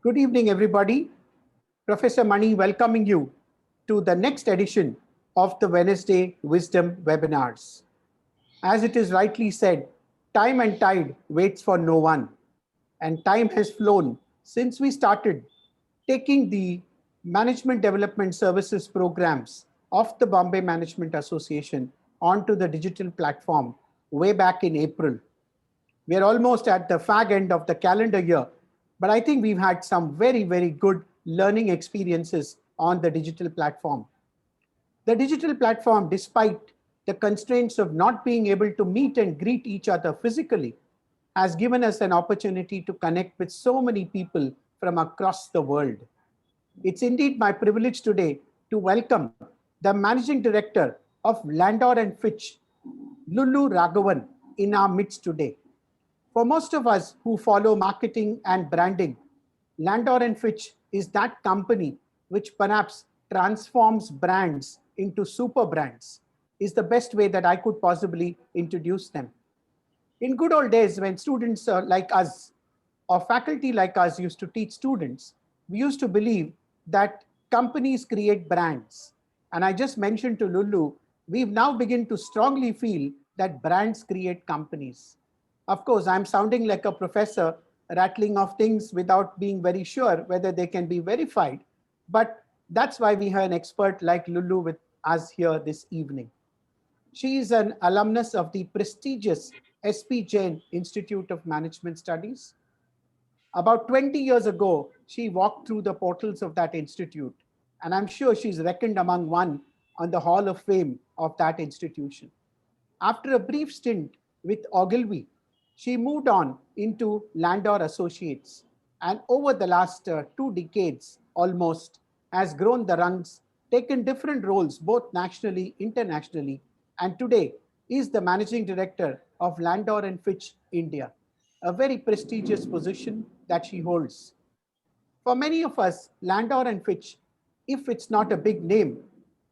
Good evening, everybody. Professor Mani welcoming you to the next edition of the Wednesday Wisdom webinars. As it is rightly said, time and tide waits for no one, and time has flown since we started taking the Management Development Services programs of the Bombay Management Association onto the digital platform way back in April. We are almost at the fag end of the calendar year, but I think we've had some very, very good learning experiences on the digital platform. The digital platform, despite the constraints of not being able to meet and greet each other physically, has given us an opportunity to connect with so many people from across the world. It's indeed my privilege today to welcome the Managing Director of Landor and Fitch, Lulu Raghavan, in our midst today. For most of us who follow marketing and branding, Landor and Fitch is that company which perhaps transforms brands into super brands, is the best way that I could possibly introduce them. In good old days, when students like us or faculty like us used to teach students, we used to believe that companies create brands. And I just mentioned to Lulu, we've now begun to strongly feel that brands create companies. Of course, I'm sounding like a professor rattling off things without being very sure whether they can be verified. But that's why we have an expert like Lulu with us here this evening. She is an alumnus of the prestigious SP Jain Institute of Management Studies. About 20 years ago, she walked through the portals of that institute, and I'm sure she's reckoned among one on the Hall of Fame of that institution. After a brief stint with Ogilvy, she moved on into Landor Associates, and over the last 2 decades almost has grown the ranks, taken different roles both nationally, internationally, and today is the managing director of Landor and Fitch India, a very prestigious position that she holds. For many of us, Landor and Fitch, if it's not a big name,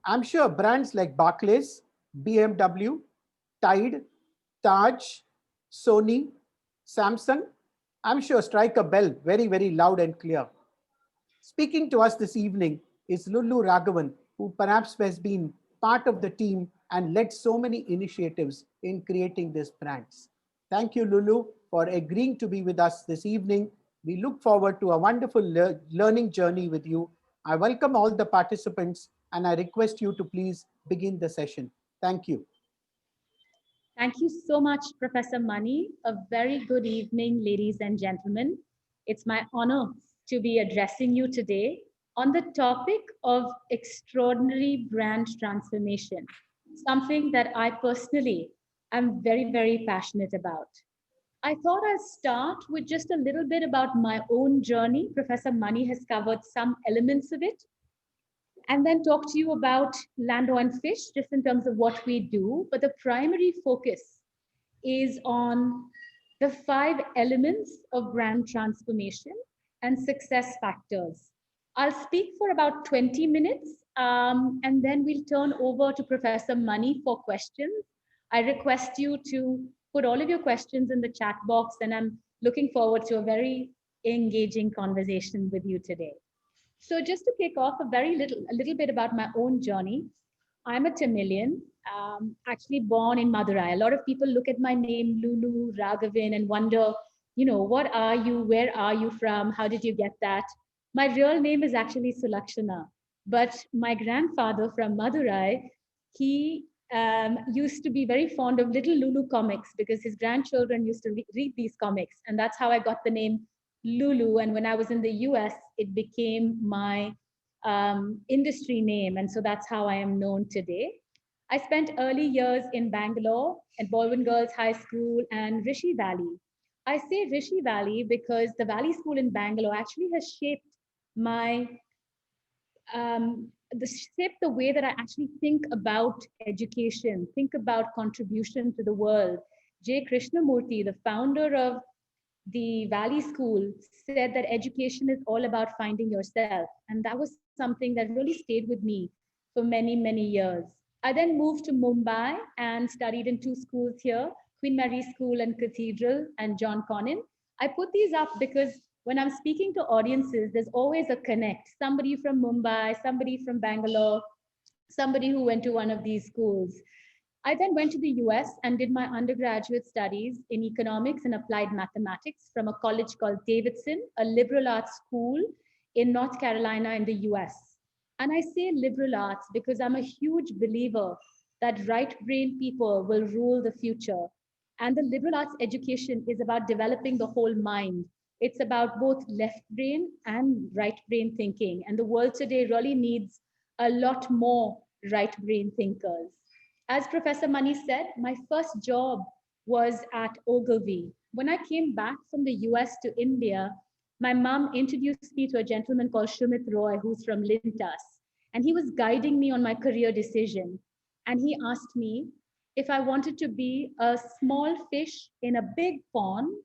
I'm sure brands like Barclays, BMW, Tide, Taj, Sony, Samsung, I'm sure strike a bell very, very loud and clear. Speaking to us this evening is Lulu Raghavan, who perhaps has been part of the team and led so many initiatives in creating these brands. Thank you, Lulu, for agreeing to be with us this evening. We look forward to a wonderful learning journey with you. I welcome all the participants and I request you to please begin the session. Thank you. Thank you so much, Professor Mani. A very good evening, ladies and gentlemen. It's my honor to be addressing you today on the topic of extraordinary brand transformation, something that I personally am very, very passionate about. I thought I'd start with just a little bit about my own journey. Professor Mani has covered some elements of it, and then talk to you about Landor and Fitch, just in terms of what we do. But the primary focus is on the 5 elements of brand transformation and success factors. I'll speak for about 20 minutes, and then we'll turn over to Professor Mani for questions. I request you to put all of your questions in the chat box, and I'm looking forward to a very engaging conversation with you today. So just to kick off a little bit about my own journey. I'm a Tamilian, actually born in Madurai. A lot of people look at my name, Lulu Raghavan, and wonder, what are you? Where are you from? How did you get that? My real name is actually Sulakshana, but my grandfather from Madurai, he used to be very fond of little Lulu comics because his grandchildren used to read these comics, and that's how I got the name Lulu. And when I was in the US, it became my industry name. And so that's how I am known today. I spent early years in Bangalore at Baldwin Girls High School and Rishi Valley. I say Rishi Valley because the Valley School in Bangalore actually has shaped my the way that I actually think about education, think about contribution to the world. J. Krishnamurti, the founder of the Valley School, said that education is all about finding yourself. And that was something that really stayed with me for many, many years. I then moved to Mumbai and studied in 2 schools here, Queen Mary School and Cathedral and John Connon. I put these up because when I'm speaking to audiences, there's always a connect. Somebody from Mumbai, somebody from Bangalore, somebody who went to one of these schools. I then went to the US and did my undergraduate studies in economics and applied mathematics from a college called Davidson, a liberal arts school in North Carolina in the US. And I say liberal arts because I'm a huge believer that right brain people will rule the future. And the liberal arts education is about developing the whole mind. It's about both left brain and right brain thinking. And the world today really needs a lot more right brain thinkers. As Professor Mani said, my first job was at Ogilvy. When I came back from the US to India, my mom introduced me to a gentleman called Shumit Roy, who's from Lintas. And he was guiding me on my career decision. And he asked me if I wanted to be a small fish in a big pond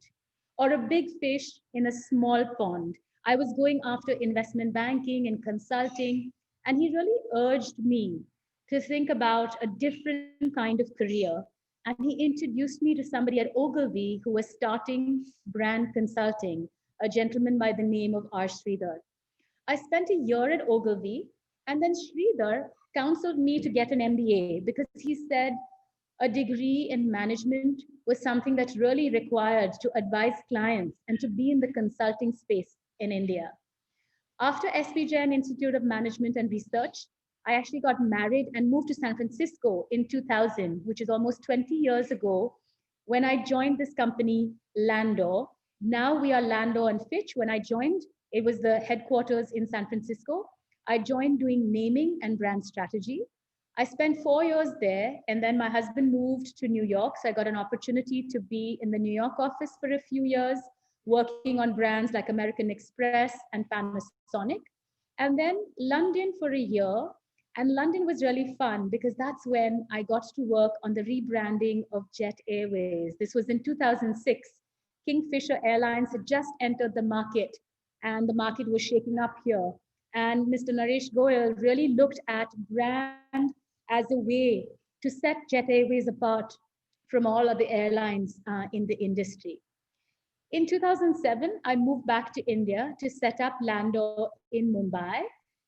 or a big fish in a small pond. I was going after investment banking and consulting. And he really urged me to think about a different kind of career. And he introduced me to somebody at Ogilvy who was starting brand consulting, a gentleman by the name of R. Sridhar. I spent a year at Ogilvy, and then Sridhar counseled me to get an MBA because he said a degree in management was something that really required to advise clients and to be in the consulting space in India. After SB Jain Institute of Management and Research, I actually got married and moved to San Francisco in 2000, which is almost 20 years ago, when I joined this company, Landor. Now we are Landor and Fitch. When I joined, it was the headquarters in San Francisco. I joined doing naming and brand strategy. I spent 4 years there, and then my husband moved to New York. So I got an opportunity to be in the New York office for a few years, working on brands like American Express and Panasonic. And then London for a year. And London was really fun because that's when I got to work on the rebranding of Jet Airways. This was in 2006. Kingfisher Airlines had just entered the market, and the market was shaking up here. And Mr. Naresh Goyal really looked at brand as a way to set Jet Airways apart from all other airlines in the industry. In 2007, I moved back to India to set up Landor in Mumbai.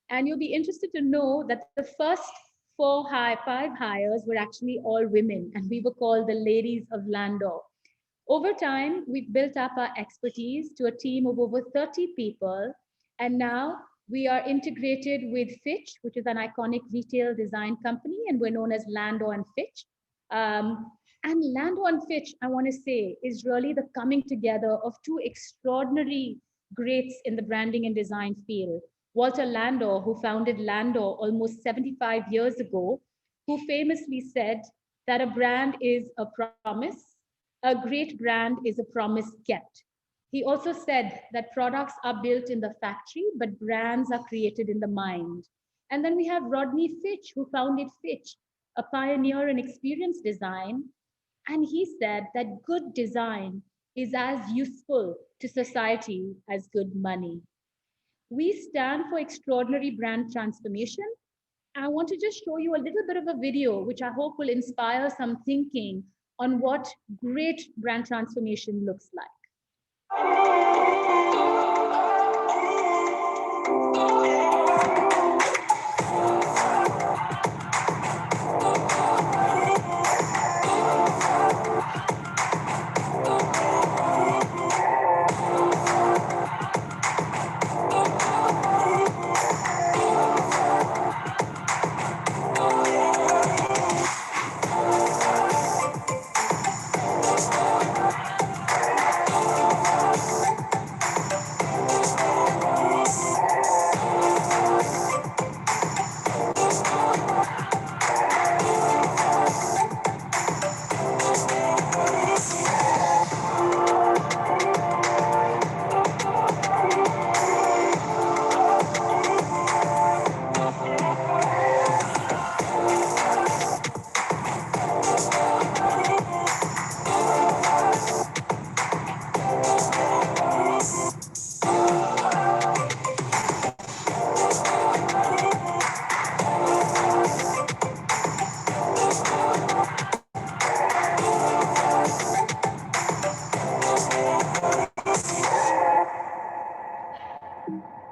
And you'll be interested to know that the first five hires were actually all women, and we were called the ladies of Landor. Over time, we've built up our expertise to a team of over 30 people, and now we are integrated with Fitch, which is an iconic retail design company, and we're known as Landor and Fitch. And Landor and Fitch, I want to say, is really the coming together of two extraordinary greats in the branding and design field. Walter Landor, who founded Landor almost 75 years ago, who famously said that a brand is a promise, a great brand is a promise kept. He also said that products are built in the factory, but brands are created in the mind. And then we have Rodney Fitch, who founded Fitch, a pioneer in experience design. And he said that good design is as useful to society as good money. We stand for extraordinary brand transformation. I want to just show you a little bit of a video, which I hope will inspire some thinking on what great brand transformation looks like.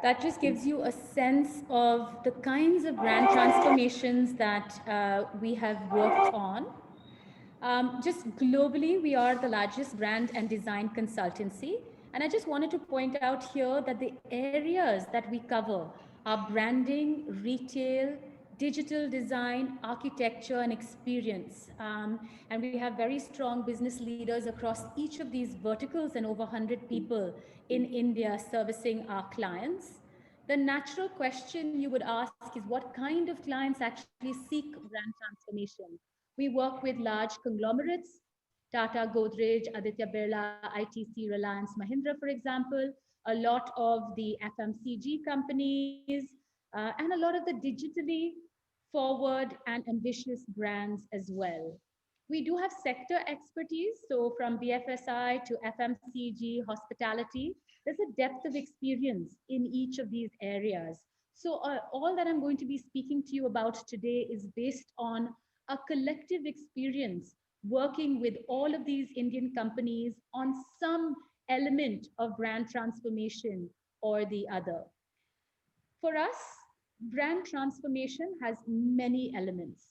that just gives you a sense of the kinds of brand transformations that we have worked on. Just globally, we are the largest brand and design consultancy. And I just wanted to point out here that the areas that we cover are branding, retail, digital design, architecture, and experience. And we have very strong business leaders across each of these verticals and over 100 people in India servicing our clients. The natural question you would ask is what kind of clients actually seek brand transformation? We work with large conglomerates, Tata, Godrej, Aditya Birla, ITC, Reliance, Mahindra, for example, a lot of the FMCG companies, and a lot of the digitally forward and ambitious brands as well. We do have sector expertise, so from BFSI to FMCG, hospitality, there's a depth of experience in each of these areas. So all that I'm going to be speaking to you about today is based on a collective experience working with all of these Indian companies on some element of brand transformation or the other. For us, brand transformation has many elements.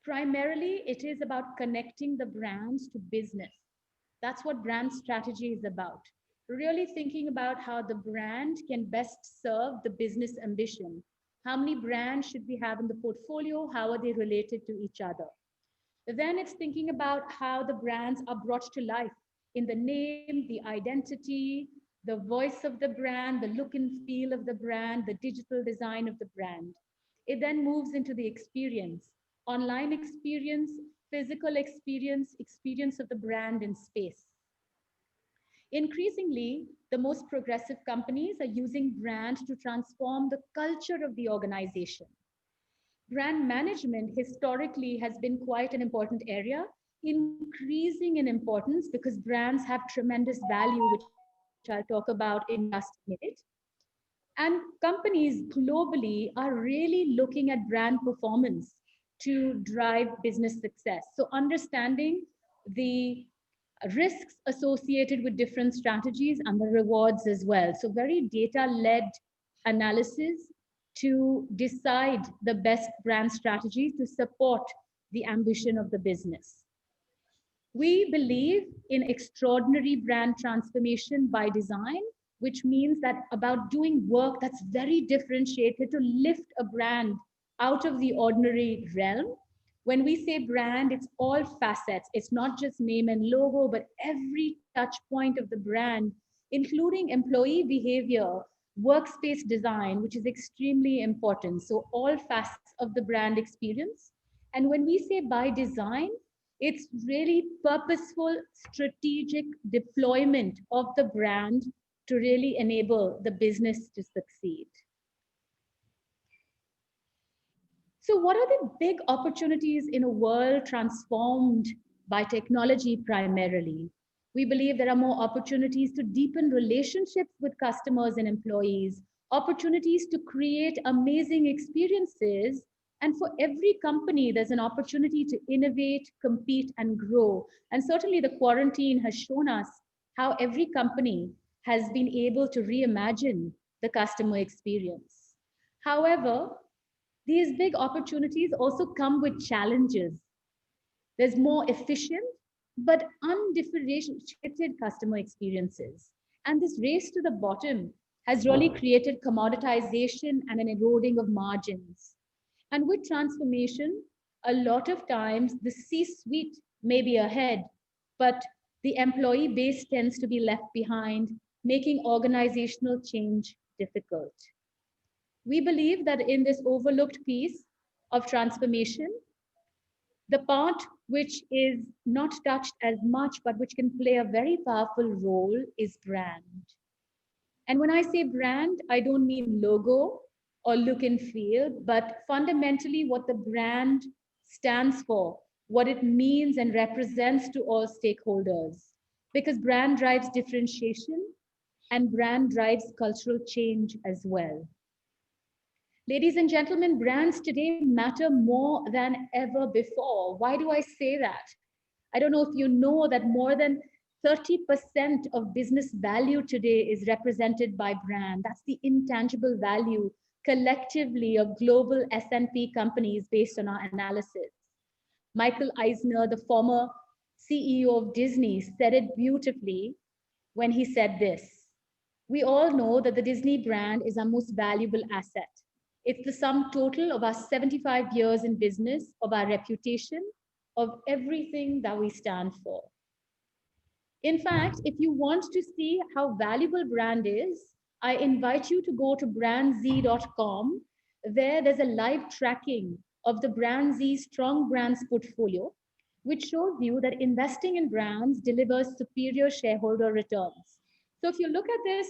Primarily, it is about connecting the brands to business. That's what brand strategy is about. Really thinking about how the brand can best serve the business ambition. How many brands should we have in the portfolio? How are they related to each other? Then it's thinking about how the brands are brought to life in the name, the identity, the voice of the brand, the look and feel of the brand, the digital design of the brand. It then moves into the experience, online experience, physical experience, experience of the brand in space. Increasingly, the most progressive companies are using brand to transform the culture of the organization. Brand management historically has been quite an important area, increasing in importance because brands have tremendous value, which I'll talk about in just a minute. And companies globally are really looking at brand performance to drive business success. So understanding the risks associated with different strategies and the rewards as well. So very data-led analysis to decide the best brand strategy to support the ambition of the business. We believe in extraordinary brand transformation by design, which means that about doing work that's very differentiated to lift a brand out of the ordinary realm. When we say brand, it's all facets. It's not just name and logo, but every touch point of the brand, including employee behavior, workspace design, which is extremely important. So all facets of the brand experience. And when we say by design, it's really purposeful, strategic deployment of the brand to really enable the business to succeed. So what are the big opportunities in a world transformed by technology primarily? We believe there are more opportunities to deepen relationships with customers and employees, opportunities to create amazing experiences. And for every company, there's an opportunity to innovate, compete, and grow. And certainly the quarantine has shown us how every company has been able to reimagine the customer experience. However, these big opportunities also come with challenges. There's more efficient but undifferentiated customer experiences. And this race to the bottom has really created commoditization and an eroding of margins. And with transformation, a lot of times the C-suite may be ahead, but the employee base tends to be left behind, making organizational change difficult. We believe that in this overlooked piece of transformation, the part which is not touched as much, but which can play a very powerful role is brand. And when I say brand, I don't mean logo or look and feel, but fundamentally what the brand stands for, what it means and represents to all stakeholders. Because brand drives differentiation and brand drives cultural change as well. Ladies and gentlemen, brands today matter more than ever before. Why do I say that? I don't know if you know that more than 30% of business value today is represented by brand. That's the intangible value collectively of global S&P companies based on our analysis. Michael Eisner, the former CEO of Disney, said it beautifully when he said this. We all know that the Disney brand is our most valuable asset. It's the sum total of our 75 years in business, of our reputation, of everything that we stand for. In fact, if you want to see how valuable brand is, I invite you to go to brandz.com. There's a live tracking of the BrandZ Strong Brands portfolio, which shows you that investing in brands delivers superior shareholder returns. So if you look at this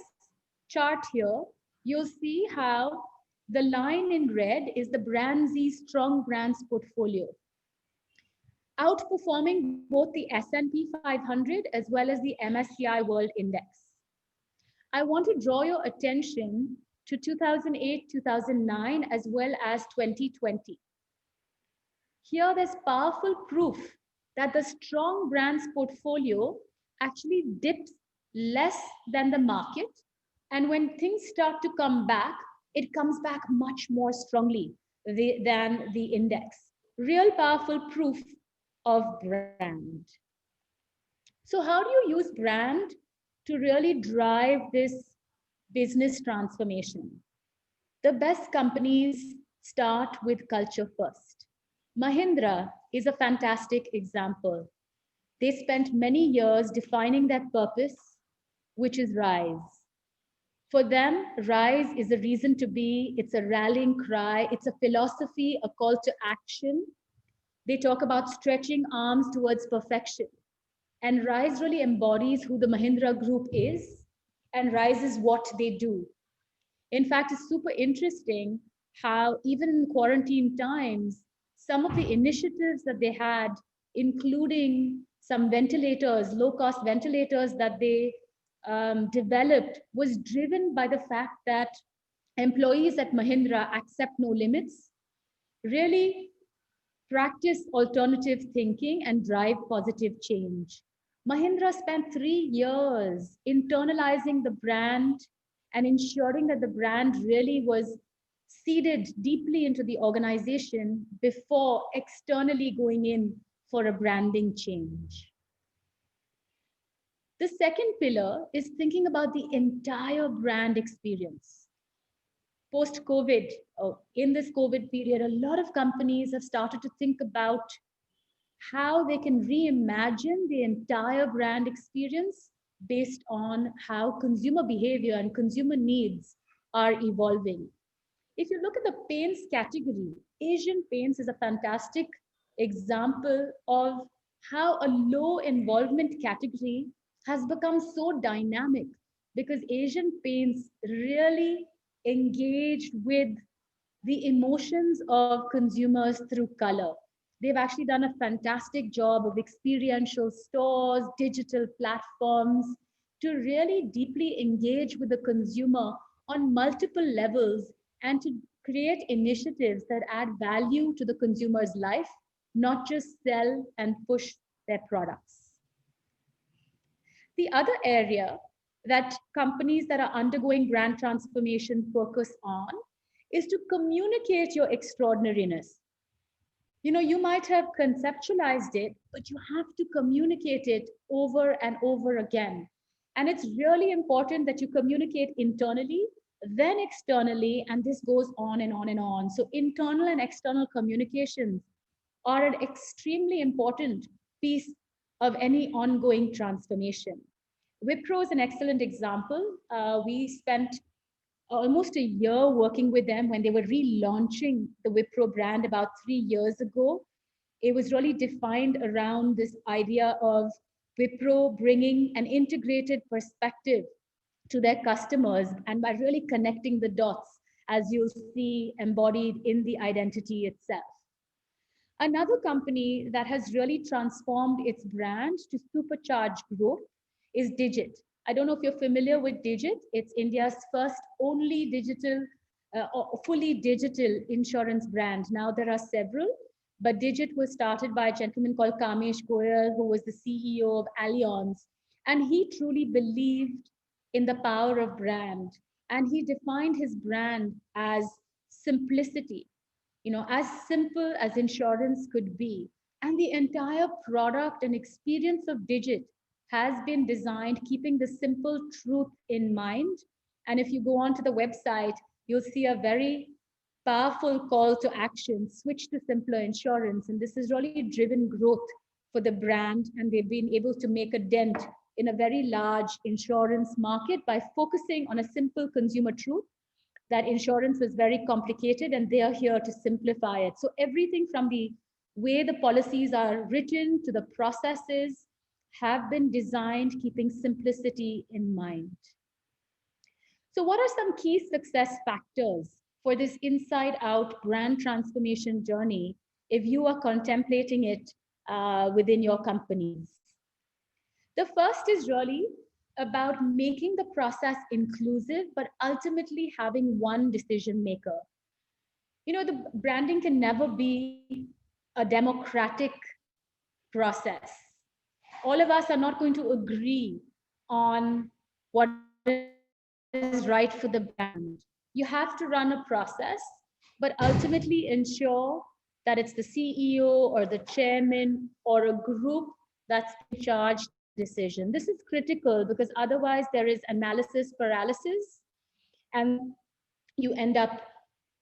chart here, you'll see how the line in red is the BrandZ Strong Brands portfolio, outperforming both the S&P 500 as well as the MSCI World Index. I want to draw your attention to 2008, 2009, as well as 2020. Here, there's powerful proof that the strong brands portfolio actually dips less than the market. And when things start to come back, it comes back much more strongly than the index. Real powerful proof of brand. So how do you use brand to really drive this business transformation? The best companies start with culture first. Mahindra is a fantastic example. They spent many years defining that purpose, which is rise. For them, rise is a reason to be, it's a rallying cry, it's a philosophy, a call to action. They talk about stretching arms towards perfection. And rise really embodies who the Mahindra Group is, and rise is what they do. In fact, it's super interesting how even in quarantine times, some of the initiatives that they had, including some ventilators, low-cost ventilators that they developed, was driven by the fact that employees at Mahindra accept no limits, really practice alternative thinking and drive positive change. Mahindra spent 3 years internalizing the brand and ensuring that the brand really was seeded deeply into the organization before externally going in for a branding change. The second pillar is thinking about the entire brand experience. Post-COVID, in this COVID period, a lot of companies have started to think about how they can reimagine the entire brand experience based on how consumer behavior and consumer needs are evolving. If you look at the paints category, Asian Paints is a fantastic example of how a low involvement category has become so dynamic because Asian Paints really engaged with the emotions of consumers through color. They've actually done a fantastic job of experiential stores, digital platforms to really deeply engage with the consumer on multiple levels and to create initiatives that add value to the consumer's life, not just sell and push their products. The other area that companies that are undergoing brand transformation focus on is to communicate your extraordinariness. You know, you might have conceptualized it, but you have to communicate it over and over again. And it's really important that you communicate internally, then externally, and this goes on and on and on. So internal and external communications are an extremely important piece of any ongoing transformation. Wipro is an excellent example. We spent almost a year working with them when they were relaunching the Wipro brand about 3 years ago. It was really defined around this idea of Wipro bringing an integrated perspective to their customers and by really connecting the dots, as you'll see embodied in the identity itself. Another company that has really transformed its brand to supercharge growth is Digit. I don't know if you're familiar with Digit. It's India's first only digital, fully digital insurance brand. Now there are several, but Digit was started by a gentleman called Kamesh Goyal, who was the CEO of Allianz. And he truly believed in the power of brand. And he defined his brand as simplicity, as simple as insurance could be. And the entire product and experience of Digit has been designed keeping the simple truth in mind. And if you go onto the website, you'll see a very powerful call to action, switch to simpler insurance. And this has really driven growth for the brand. And they've been able to make a dent in a very large insurance market by focusing on a simple consumer truth that insurance was very complicated and they are here to simplify it. So everything from the way the policies are written to the processes have been designed keeping simplicity in mind. So what are some key success factors for this inside out brand transformation journey if you are contemplating it within your companies? The first is really about making the process inclusive, but ultimately having one decision maker. The branding can never be a democratic process. All of us are not going to agree on what is right for the brand. You have to run a process, but ultimately ensure that it's the CEO or the chairman or a group that's in charge decision. This is critical because otherwise there is analysis paralysis and you end up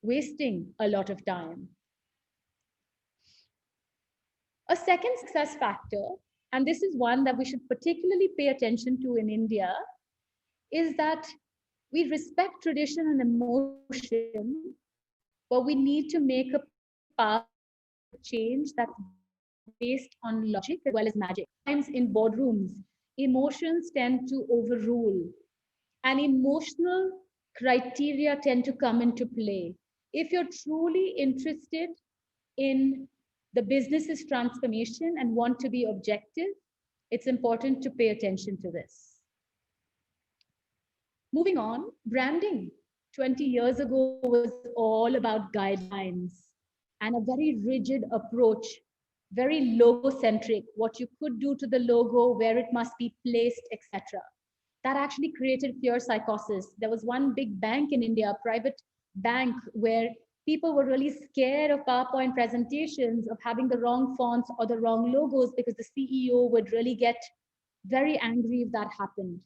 wasting a lot of time. A second success factor, and this is one that we should particularly pay attention to in India, is that we respect tradition and emotion, but we need to make a powerful change that's based on logic as well as magic. Sometimes in boardrooms, emotions tend to overrule, and emotional criteria tend to come into play. If you're truly interested in the business's transformation and want to be objective, it's important to pay attention to this. Moving on, branding 20 years ago was all about guidelines and a very rigid approach, very logo-centric, what you could do to the logo, where it must be placed, etc. That actually created fear psychosis. There was one big bank in India, a private bank, where people were really scared of PowerPoint presentations, of having the wrong fonts or the wrong logos, because the CEO would really get very angry if that happened.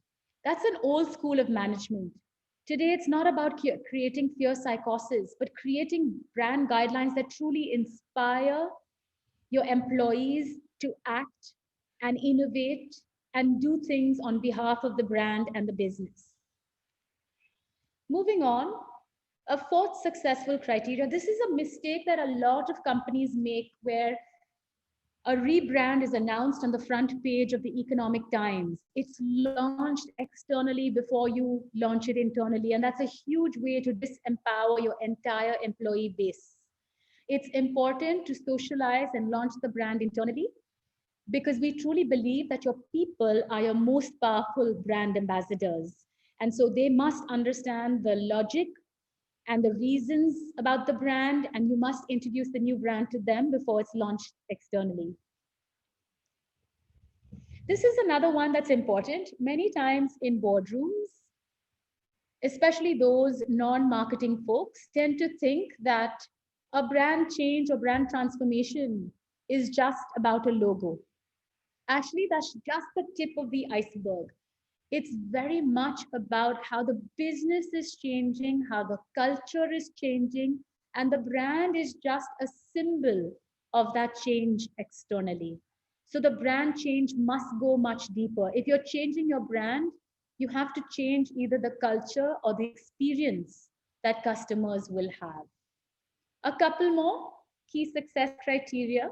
That's an old school of management. Today, it's not about creating fear psychosis, but creating brand guidelines that truly inspire your employees to act and innovate and do things on behalf of the brand and the business. Moving on, a fourth successful criteria. This is a mistake that a lot of companies make, where a rebrand is announced on the front page of the Economic Times. It's launched externally before you launch it internally. And that's a huge way to disempower your entire employee base. It's important to socialize and launch the brand internally, because we truly believe that your people are your most powerful brand ambassadors. And so they must understand the logic and the reasons about the brand, and you must introduce the new brand to them before it's launched externally. This is another one that's important. Many times in boardrooms, especially those non-marketing folks, tend to think that a brand change or brand transformation is just about a logo. Actually, that's just the tip of the iceberg. It's very much about how the business is changing, how the culture is changing, and the brand is just a symbol of that change externally. So the brand change must go much deeper. If you're changing your brand, you have to change either the culture or the experience that customers will have. A couple more key success criteria.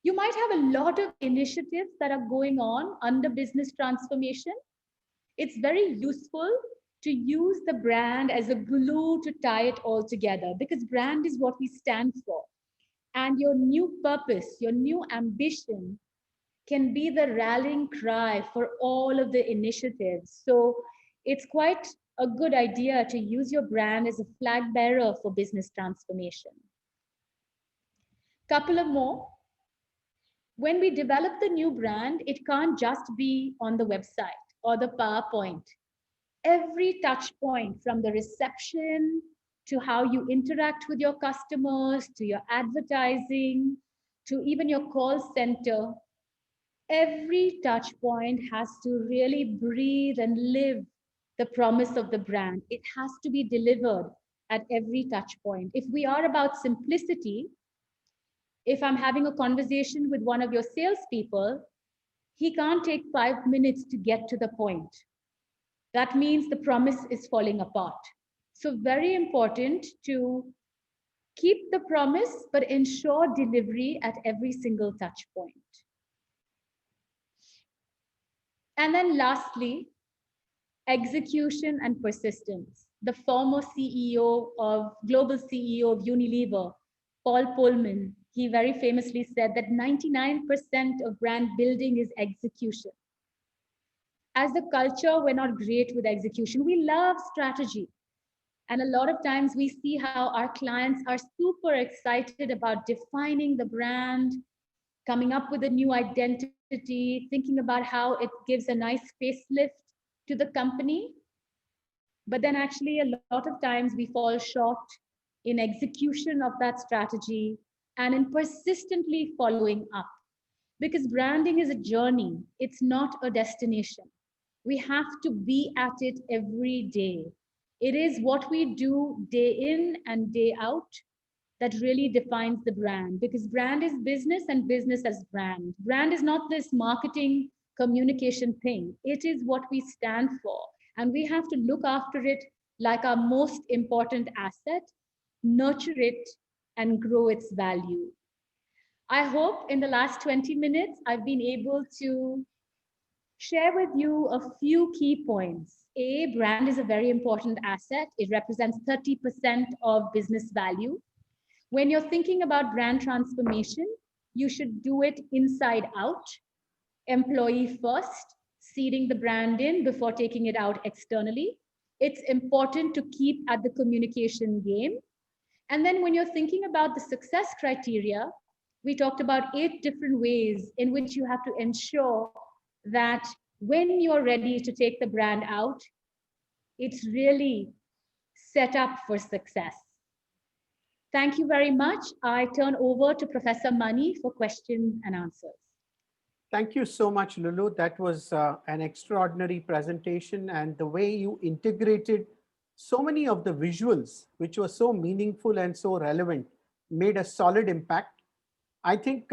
You might have a lot of initiatives that are going on under business transformation. It's very useful to use the brand as a glue to tie it all together, because brand is what we stand for. And your new purpose, your new ambition can be the rallying cry for all of the initiatives. So it's quite a good idea to use your brand as a flag bearer for business transformation. Couple of more. when we develop the new brand, it can't just be on the website or the PowerPoint. Every touch point, from the reception to how you interact with your customers, to your advertising, to even your call center, every touch point has to really breathe and live the promise of the brand. It has to be delivered at every touch point. If we are about simplicity, if I'm having a conversation with one of your salespeople, he can't take 5 minutes to get to the point. That means the promise is falling apart. So, very important to keep the promise, but ensure delivery at every single touch point. And then lastly, execution and persistence. The former global CEO of Unilever, Paul Polman, he very famously said that 99% of brand building is execution. As a culture, we're not great with execution. We love strategy. And a lot of times we see how our clients are super excited about defining the brand, coming up with a new identity, thinking about how it gives a nice facelift to the company. But then actually a lot of times we fall short in execution of that strategy and in persistently following up. Because branding is a journey, it's not a destination. We have to be at it every day. It is what we do day in and day out that really defines the brand, because brand is business and business as brand. Brand is not this marketing communication thing. It is what we stand for. And we have to look after it like our most important asset, nurture it, and grow its value. I hope in the last 20 minutes, I've been able to share with you a few key points. A, brand is a very important asset. It represents 30% of business value. When you're thinking about brand transformation, you should do it inside out, employee first, seeding the brand in before taking it out externally. It's important to keep at the communication game. And then when you're thinking about the success criteria, we talked about 8 different ways in which you have to ensure that when you're ready to take the brand out, it's really set up for success. Thank you very much. I turn over to Professor Mani for questions and answers. Thank you so much, Lulu. That was an extraordinary presentation, and the way you integrated so many of the visuals, which were so meaningful and so relevant, made a solid impact. I think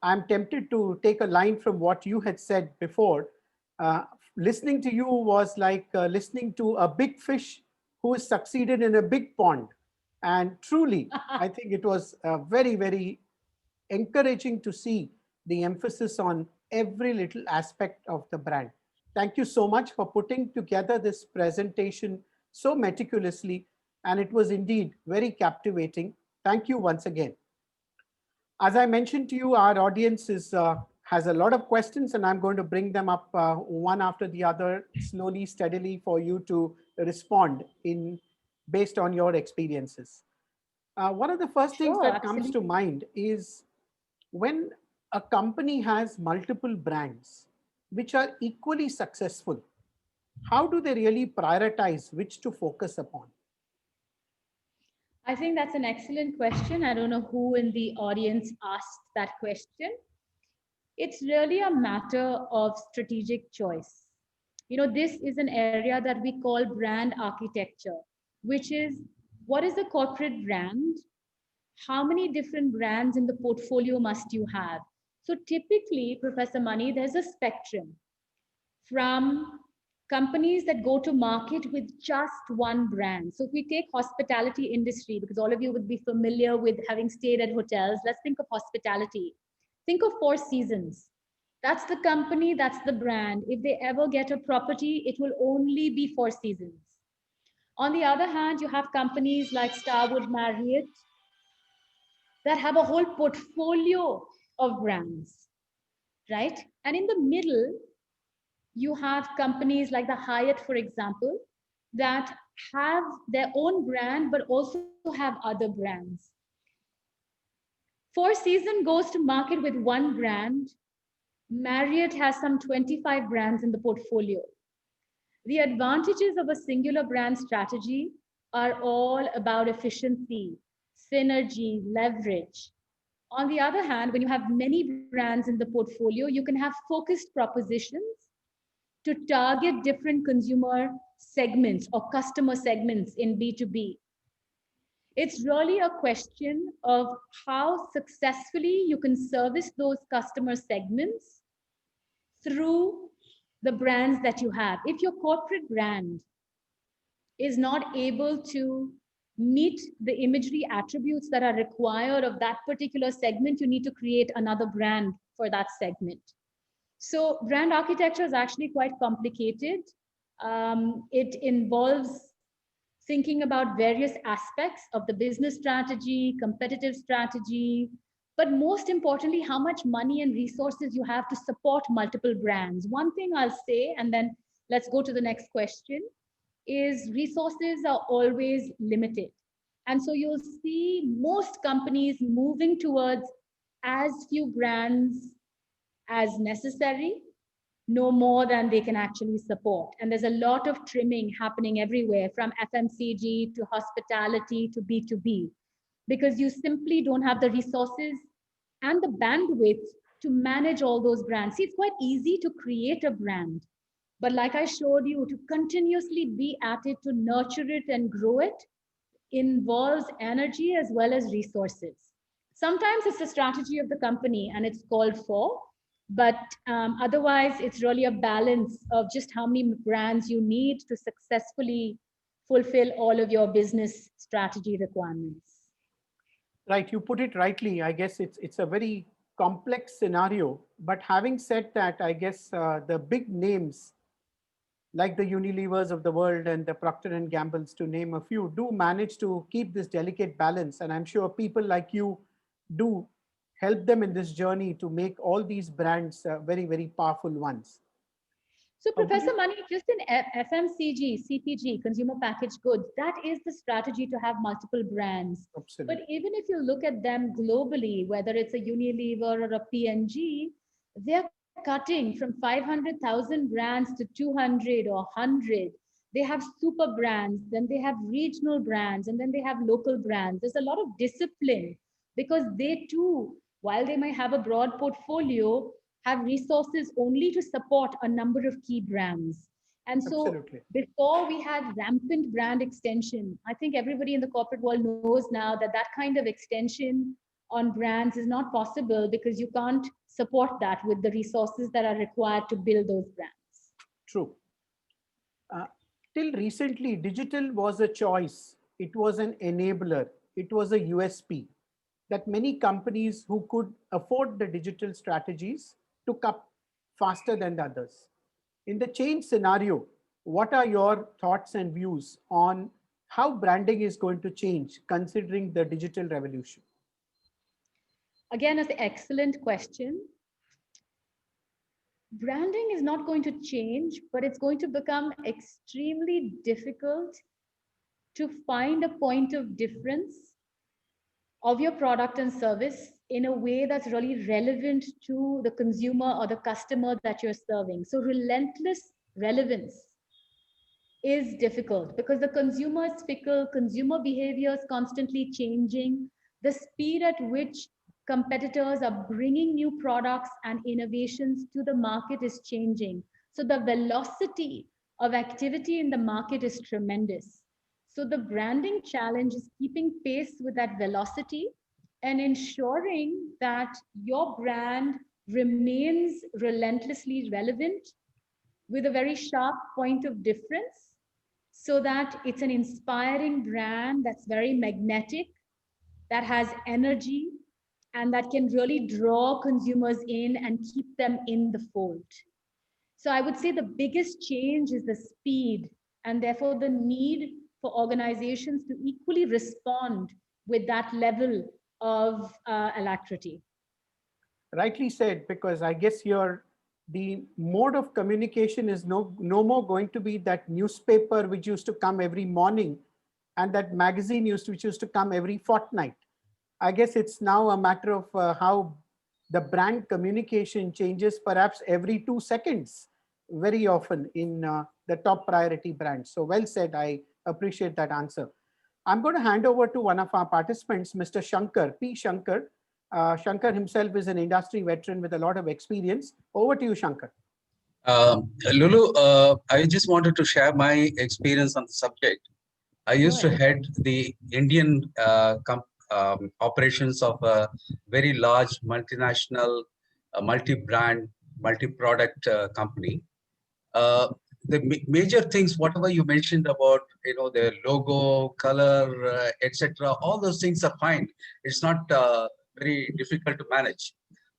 I'm tempted to take a line from what you had said before. Listening to you was like listening to a big fish who has succeeded in a big pond. And truly, I think it was very, very encouraging to see the emphasis on every little aspect of the brand. Thank you so much for putting together this presentation so meticulously, and it was indeed very captivating. Thank you once again. As I mentioned to you, our audience has a lot of questions, and I'm going to bring them up one after the other, slowly, steadily, for you to respond based on your experiences. One of the first things that comes to mind is when a company has multiple brands which are equally successful, how do they really prioritize which to focus upon? I think that's an excellent question. I don't know who in the audience asked that question. It's really a matter of strategic choice. You know, this is an area that we call brand architecture, which is what is the corporate brand? How many different brands in the portfolio must you have? So typically, Professor Mani, there's a spectrum from companies that go to market with just one brand. So if we take hospitality industry, because all of you would be familiar with having stayed at hotels, let's think of hospitality. Think of Four Seasons. That's the company, that's the brand. If they ever get a property, it will only be Four Seasons. On the other hand, you have companies like Starwood Marriott that have a whole portfolio of brands, right? And in the middle, you have companies like the Hyatt, for example, that have their own brand, but also have other brands. Four Seasons goes to market with one brand. Marriott has some 25 brands in the portfolio. The advantages of a singular brand strategy are all about efficiency, synergy, leverage. On the other hand, when you have many brands in the portfolio, you can have focused propositions to target different consumer segments or customer segments in B2B. It's really a question of how successfully you can service those customer segments through the brands that you have. If your corporate brand is not able to meet the imagery attributes that are required of that particular segment, you need to create another brand for that segment. So brand architecture is actually quite complicated. It involves thinking about various aspects of the business strategy, competitive strategy, but most importantly, how much money and resources you have to support multiple brands. One thing I'll say, and then let's go to the next question, is resources are always limited. And so you'll see most companies moving towards as few brands as necessary, no more than they can actually support. And there's a lot of trimming happening everywhere, from FMCG to hospitality to B2B, because you simply don't have the resources and the bandwidth to manage all those brands. See, it's quite easy to create a brand, but like I showed you, to continuously be at it, to nurture it and grow it, involves energy as well as resources. Sometimes it's the strategy of the company and it's called for, but otherwise it's really a balance of just how many brands you need to successfully fulfill all of your business strategy requirements. Right, you put it rightly. I guess it's a very complex scenario. But having said that, I guess the big names like the Unilevers of the world and the Procter and Gambles, to name a few, do manage to keep this delicate balance. And I'm sure people like you do help them in this journey to make all these brands very, very powerful ones. So Professor Mani, just in FMCG, CPG, consumer packaged goods, that is the strategy to have multiple brands. Absolutely. But even if you look at them globally, whether it's a Unilever or a P&G, they're cutting from 500,000 brands to 200 or 100. They have super brands, then they have regional brands, and then they have local brands. There's a lot of discipline because they too, while they may have a broad portfolio, have resources only to support a number of key brands. And so Absolutely. before we had rampant brand extension, I think everybody in the corporate world knows now that that kind of extension on brands is not possible because you can't support that with the resources that are required to build those brands. True. Till recently, digital was a choice. It was an enabler. It was a USP that many companies who could afford the digital strategies took up faster than the others. In the change scenario, what are your thoughts and views on how branding is going to change considering the digital revolution? Again, an excellent question. Branding is not going to change, but it's going to become extremely difficult to find a point of difference of your product and service in a way that's really relevant to the consumer or the customer that you're serving. So relentless relevance is difficult because the consumer is fickle, consumer behavior is constantly changing. The speed at which competitors are bringing new products and innovations to the market is changing. So the velocity of activity in the market is tremendous. So the branding challenge is keeping pace with that velocity and ensuring that your brand remains relentlessly relevant with a very sharp point of difference so that it's an inspiring brand that's very magnetic, that has energy, and that can really draw consumers in and keep them in the fold. So I would say the biggest change is the speed and therefore the need for organizations to equally respond with that level of alacrity. Rightly said, because I guess the mode of communication is no more going to be that newspaper which used to come every morning and that magazine which used to come every fortnight. I guess it's now a matter of how the brand communication changes perhaps every 2 seconds, very often in the top priority brands. So well said. I appreciate that answer. I'm going to hand over to one of our participants, Mr. Shankar, P. Shankar. Shankar himself is an industry veteran with a lot of experience. Over to you, Shankar. Lulu, I just wanted to share my experience on the subject. I used to head the Indian operations of a very large multinational, multi-brand, multi-product company. The major things, whatever you mentioned about, their logo, color, etc., all those things are fine. It's not very difficult to manage.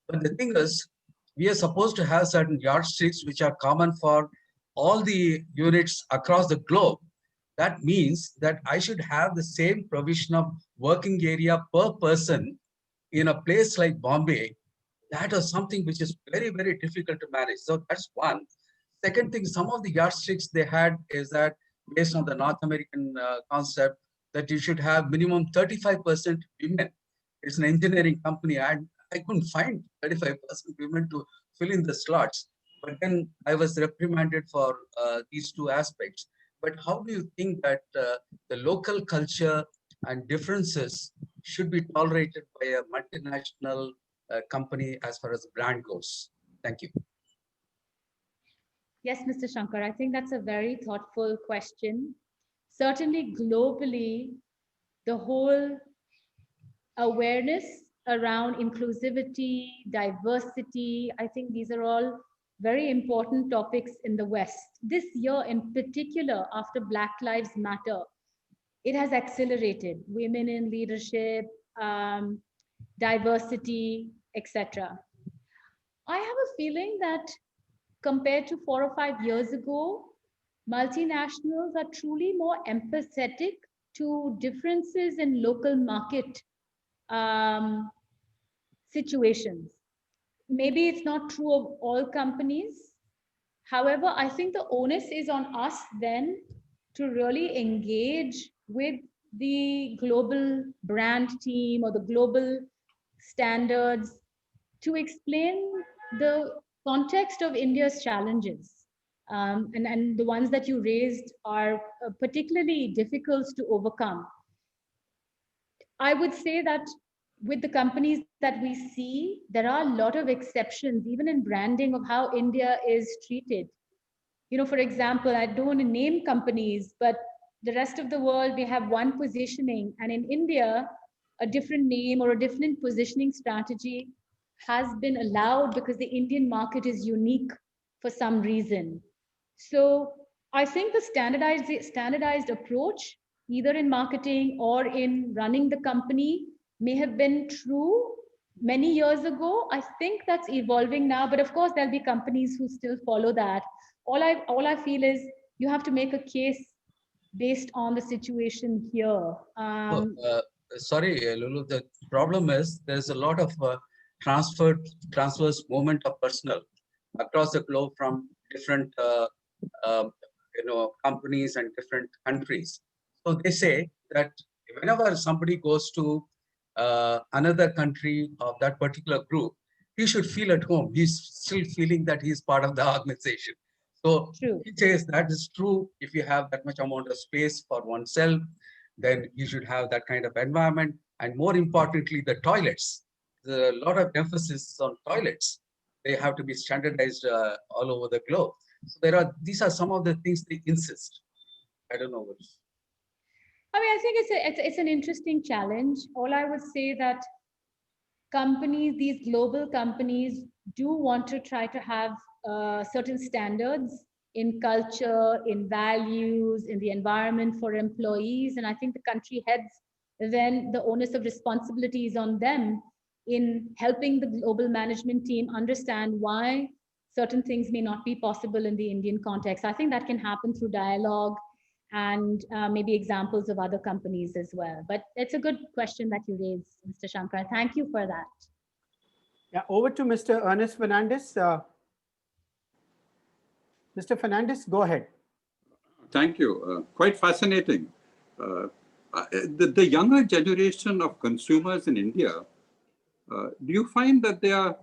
But the thing is, we are supposed to have certain yardsticks which are common for all the units across the globe. That means that I should have the same provision of working area per person in a place like Bombay. That is something which is very, very difficult to manage. So that's one. Second thing, some of the yardsticks they had is that based on the North American concept that you should have minimum 35% women. It's an engineering company, and I couldn't find 35% women to fill in the slots. But then I was reprimanded for these two aspects. But how do you think that the local culture and differences should be tolerated by a multinational company as far as the brand goes? Thank you. Yes, Mr. Shankar, I think that's a very thoughtful question. Certainly globally, the whole awareness around inclusivity, diversity, I think these are all very important topics in the West. This year in particular, after Black Lives Matter, it has accelerated women in leadership, diversity, etc. I have a feeling that compared to 4 or 5 years ago, multinationals are truly more empathetic to differences in local market situations. Maybe it's not true of all companies. However, I think the onus is on us then to really engage with the global brand team or the global standards to explain the context of India's challenges. And the ones that you raised are particularly difficult to overcome. I would say that with the companies that we see, there are a lot of exceptions, even in branding of how India is treated. For example, I don't want to name companies, but the rest of the world, we have one positioning. And in India, a different name or a different positioning strategy has been allowed because the Indian market is unique for some reason. So I think the standardized approach, either in marketing or in running the company, may have been true many years ago. I think that's evolving now, but of course there'll be companies who still follow that. All I feel is you have to make a case based on the situation here. Sorry, Lulu, the problem is there's a lot of transfers movement of personnel across the globe from different companies and different countries. So they say that whenever somebody goes to another country of that particular group, he should feel at home. He's still feeling that he's part of the organization. So he says that is true. If you have that much amount of space for oneself, then you should have that kind of environment. And more importantly, the toilets. There's a lot of emphasis on toilets. They have to be standardized all over the globe. So these are some of the things they insist. I don't know what. I mean, I think it's an interesting challenge. All I would say that companies, these global companies, do want to try to have certain standards in culture, in values, in the environment for employees. And I think the country heads, then the onus of responsibility is on them in helping the global management team understand why certain things may not be possible in the Indian context. I think that can happen through dialogue and maybe examples of other companies as well. But it's a good question that you raised, Mr. Shankar. Thank you for that. Yeah, over to Mr. Ernest Fernandez. Mr. Fernandez, go ahead. Thank you. Quite fascinating. The younger generation of consumers in India, do you find that their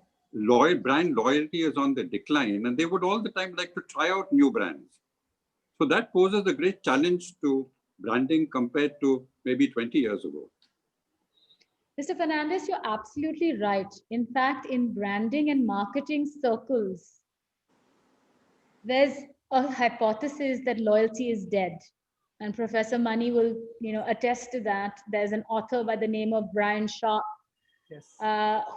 brand loyalty is on the decline and they would all the time like to try out new brands? So that poses a great challenge to branding compared to maybe 20 years ago. Mr. Fernandez, you're absolutely right. In fact, in branding and marketing circles, there's a hypothesis that loyalty is dead. And Professor Money will, attest to that. There's an author by the name of Brian Sharp, Yes.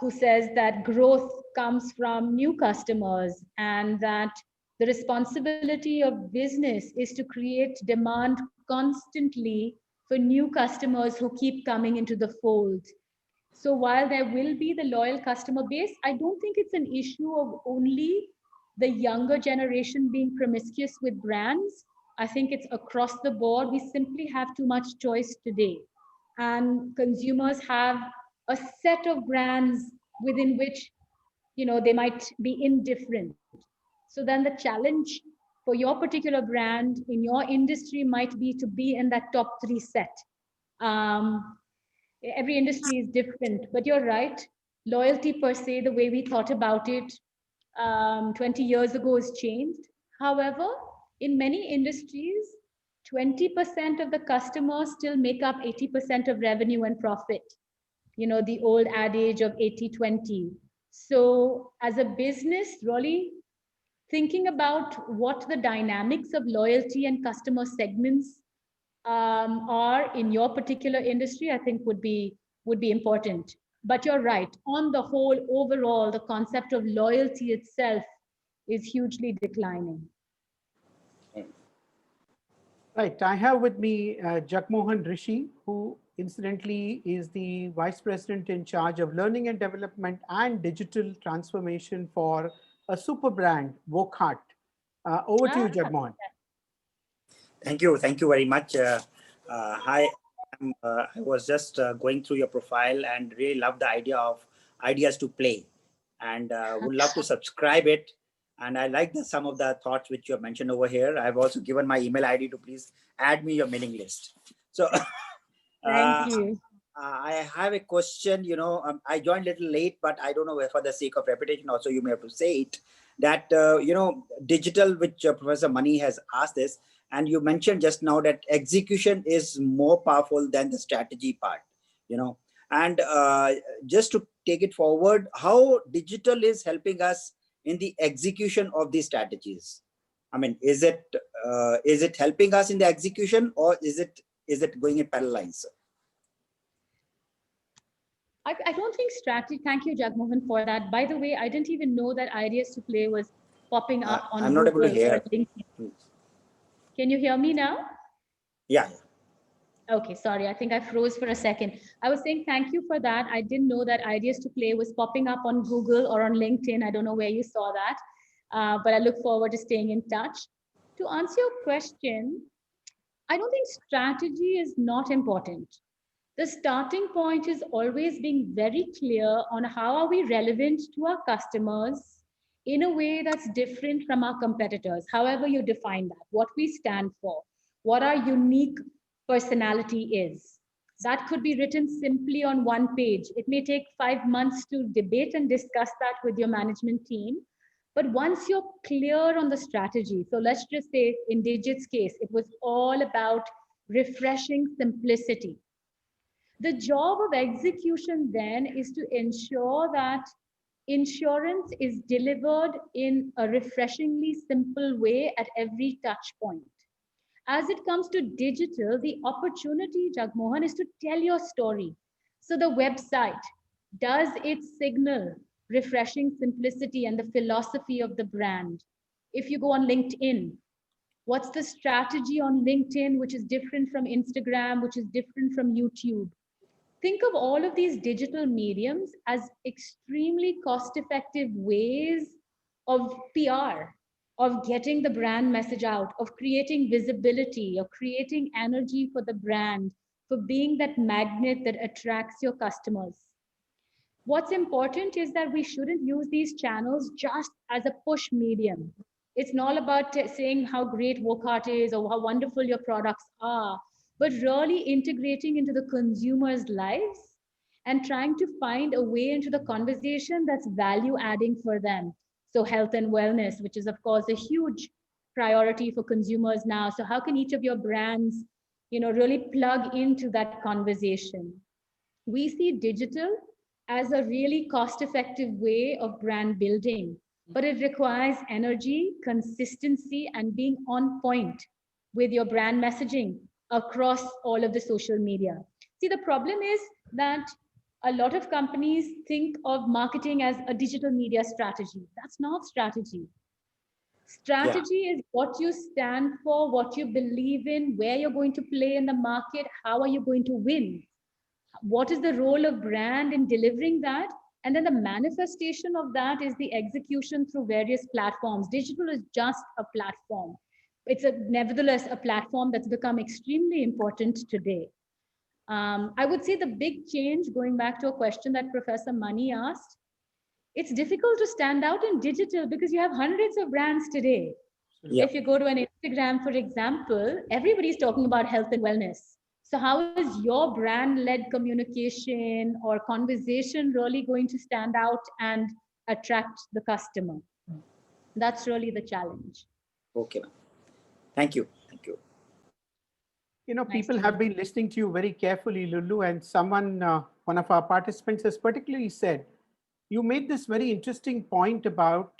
who says that growth comes from new customers and that the responsibility of business is to create demand constantly for new customers who keep coming into the fold. So while there will be the loyal customer base, I don't think it's an issue of only the younger generation being promiscuous with brands. I think it's across the board. We simply have too much choice today. And consumers have a set of brands within which, they might be indifferent. So then the challenge for your particular brand in your industry might be to be in that top 3 set. Every industry is different, but you're right. Loyalty per se, the way we thought about it 20 years ago has changed. However, in many industries, 20% of the customers still make up 80% of revenue and profit. The old adage of 80-20. So as a business, really thinking about what the dynamics of loyalty and customer segments are in your particular industry, I think would be important. But you're right. On the whole, overall, the concept of loyalty itself is hugely declining. Right. I have with me Jagmohan Rishi, who incidentally is the Vice President in charge of learning and development and digital transformation for a super brand, Wockhardt. Over to you, Jagmohan. Thank you very much. Hi, I was just going through your profile and really love the idea of ideas to play, and would love to subscribe it. And I like some of the thoughts which you have mentioned over here. I've also given my email ID to please add me your mailing list. So Thank you. I have a question. I joined a little late, but I don't know if for the sake of repetition also you may have to say it, that digital, which Professor Money has asked this, and you mentioned just now that execution is more powerful than the strategy part, and just to take it forward, how digital is helping us in the execution of these strategies? I mean, is it helping us in the execution, or is it going in parallel lines? I don't think strategy. Thank you, Jagmohan, for that. By the way, I didn't even know that Ideas to Play was popping up on I'm Google not able to hear. Can you hear me now? Yeah. Okay, sorry. I think I froze for a second. I was saying thank you for that. I didn't know that Ideas to Play was popping up on Google or on LinkedIn. I don't know where you saw that, but I look forward to staying in touch. To answer your question, I don't think strategy is not important. The starting point is always being very clear on how are we relevant to our customers in a way that's different from our competitors, however you define that, what we stand for, what our unique personality is. That could be written simply on one page. It may take 5 months to debate and discuss that with your management team. But once you're clear on the strategy, so let's just say in Digit's case, it was all about refreshing simplicity. The job of execution then is to ensure that insurance is delivered in a refreshingly simple way at every touch point. As it comes to digital, the opportunity, Jagmohan, is to tell your story. So the website, does it signal refreshing simplicity and the philosophy of the brand? If you go on LinkedIn, what's the strategy on LinkedIn, which is different from Instagram, which is different from YouTube? Think of all of these digital mediums as extremely cost-effective ways of PR, of getting the brand message out, of creating visibility, of creating energy for the brand, for being that magnet that attracts your customers. What's important is that we shouldn't use these channels just as a push medium. It's not about saying how great Wockhardt is or how wonderful your products are. but really integrating into the consumer's lives and trying to find a way into the conversation that's value adding for them. So health and wellness, which is of course a huge priority for consumers now. So how can each of your brands, really plug into that conversation? We see digital as a really cost-effective way of brand building, but it requires energy, consistency, and being on point with your brand messaging across all of the social media. See, the problem is that a lot of companies think of marketing as a digital media strategy. That's not strategy. Yeah. Strategy is what you stand for, what you believe in, where you're going to play in the market, how are you going to win? What is the role of brand in delivering that? And then the manifestation of that is the execution through various platforms. Digital is just a platform. It's nevertheless a platform that's become extremely important today. I would say the big change, going back to a question that Professor Mani asked, it's difficult to stand out in digital because you have hundreds of brands today. Yeah. If you go to an Instagram, for example, everybody's talking about health and wellness. So how is your brand-led communication or conversation really going to stand out and attract the customer? That's really the challenge. Okay, ma'am. Thank you. Thank you. Nice People to have meet been listening to you very carefully, Lulu, and one of our participants has particularly said, you made this very interesting point about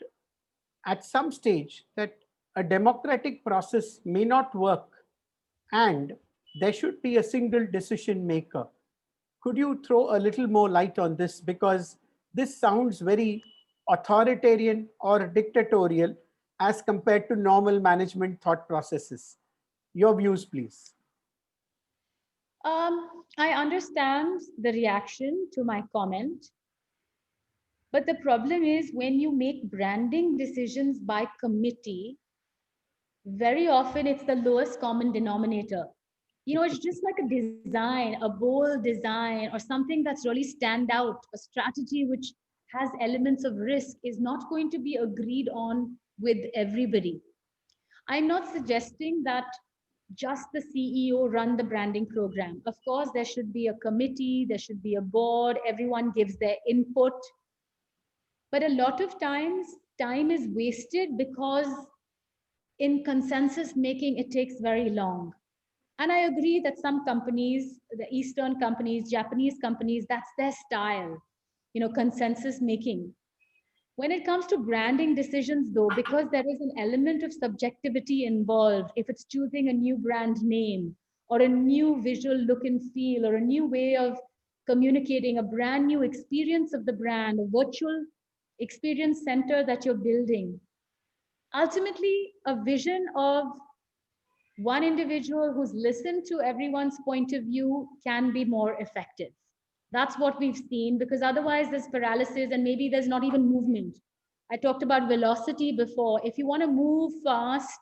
at some stage that a democratic process may not work and there should be a single decision maker. Could you throw a little more light on this? Because this sounds very authoritarian or dictatorial as compared to normal management thought processes. Your views, please. I understand the reaction to my comment, but the problem is when you make branding decisions by committee, very often it's the lowest common denominator. It's just like a design, a bold design, or something that's really stand out. A strategy which has elements of risk is not going to be agreed on with everybody. I'm not suggesting that just the CEO run the branding program. Of course, there should be a committee, there should be a board, everyone gives their input. But a lot of times, time is wasted because in consensus making, it takes very long. And I agree that some companies, the Eastern companies, Japanese companies, that's their style, consensus making. When it comes to branding decisions, though, because there is an element of subjectivity involved, if it's choosing a new brand name or a new visual look and feel or a new way of communicating, a brand new experience of the brand, a virtual experience center that you're building, ultimately a vision of one individual who's listened to everyone's point of view can be more effective. That's what we've seen, because otherwise there's paralysis and maybe there's not even movement. I talked about velocity before. If you want to move fast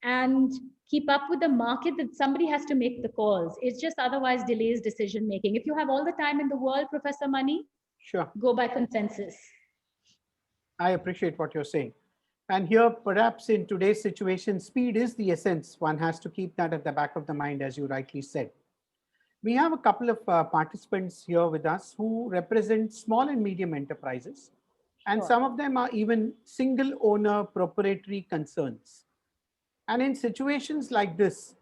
and keep up with the market, that somebody has to make the calls. It's just otherwise delays decision making. If you have all the time in the world, Professor Mani, Sure. go by consensus. I appreciate what you're saying. And here, perhaps in today's situation, speed is the essence. One has to keep that at the back of the mind, as you rightly said. We have a couple of participants here with us who represent small and medium enterprises, and Sure. some of them are even single owner proprietary concerns. And in situations like this,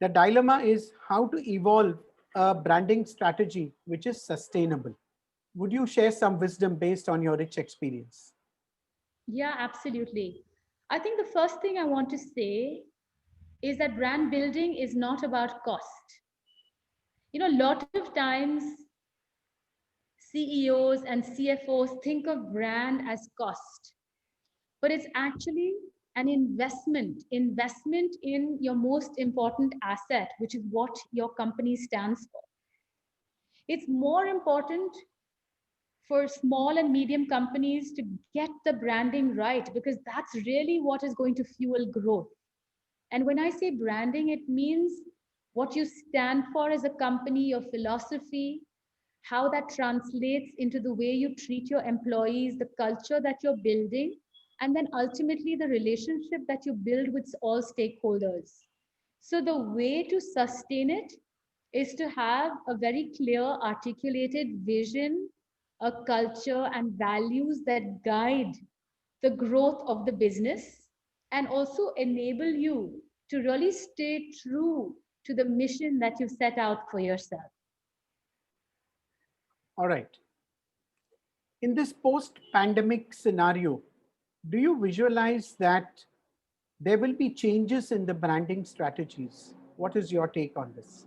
the dilemma is how to evolve a branding strategy which is sustainable. Would you share some wisdom based on your rich experience? Yeah, absolutely. I think the first thing I want to say is that brand building is not about cost. A lot of times CEOs and CFOs think of brand as cost, but it's actually an investment in your most important asset, which is what your company stands for. It's more important for small and medium companies to get the branding right, because that's really what is going to fuel growth. And when I say branding, it means what you stand for as a company, your philosophy, how that translates into the way you treat your employees, the culture that you're building, and then ultimately the relationship that you build with all stakeholders. So the way to sustain it is to have a very clear, articulated vision, a culture, and values that guide the growth of the business and also enable you to really stay true to the mission that you've set out for yourself. All right. In this post-pandemic scenario, do you visualize that there will be changes in the branding strategies? What is your take on this?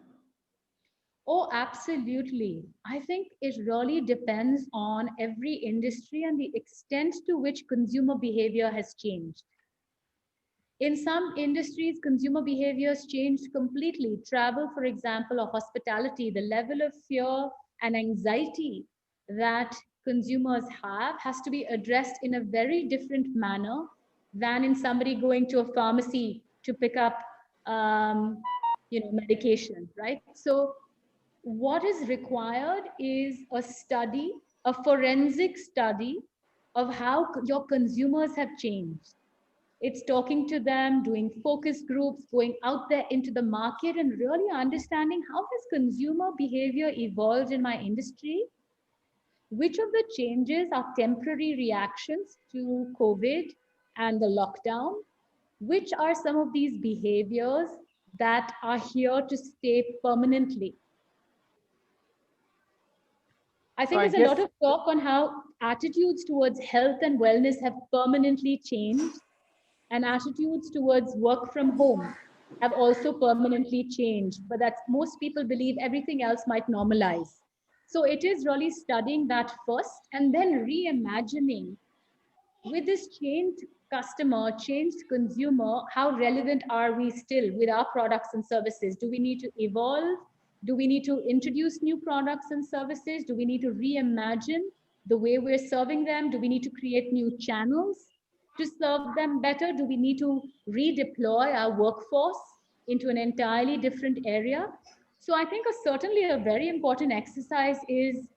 Oh, absolutely. I think it really depends on every industry and the extent to which consumer behavior has changed. In some industries, consumer behaviors changed completely. Travel, for example, or hospitality, the level of fear and anxiety that consumers have has to be addressed in a very different manner than in somebody going to a pharmacy to pick up, medication, right? So what is required is a study, a forensic study of how your consumers have changed. It's talking to them, doing focus groups, going out there into the market and really understanding how has consumer behavior evolved in my industry? Which of the changes are temporary reactions to COVID and the lockdown? Which are some of these behaviors that are here to stay permanently? I think I there's a lot guess- of talk on how attitudes towards health and wellness have permanently changed, and attitudes towards work from home have also permanently changed, but that most people believe everything else might normalize. So it is really studying that first and then reimagining with this changed customer, changed consumer, how relevant are we still with our products and services? Do we need to evolve? Do we need to introduce new products and services? Do we need to reimagine the way we're serving them? Do we need to create new channels to serve them better? Do we need to redeploy our workforce into an entirely different area? So I think certainly a very important exercise is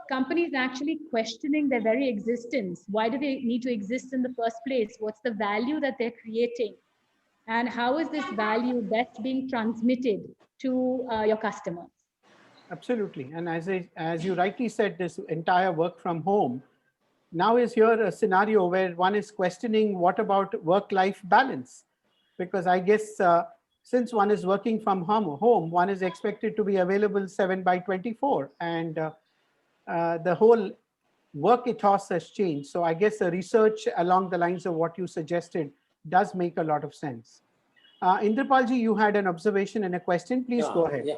companies actually questioning their very existence. Why do they need to exist in the first place? What's the value that they're creating? And how is this value best being transmitted to your customers? Absolutely. And as you rightly said, this entire work from home now is here a scenario where one is questioning what about work-life balance? Because I guess since one is working from home, one is expected to be available 7/24, and the whole work ethos has changed. So I guess the research along the lines of what you suggested does make a lot of sense. Indrapalji, you had an observation and a question. Please go ahead. Yeah,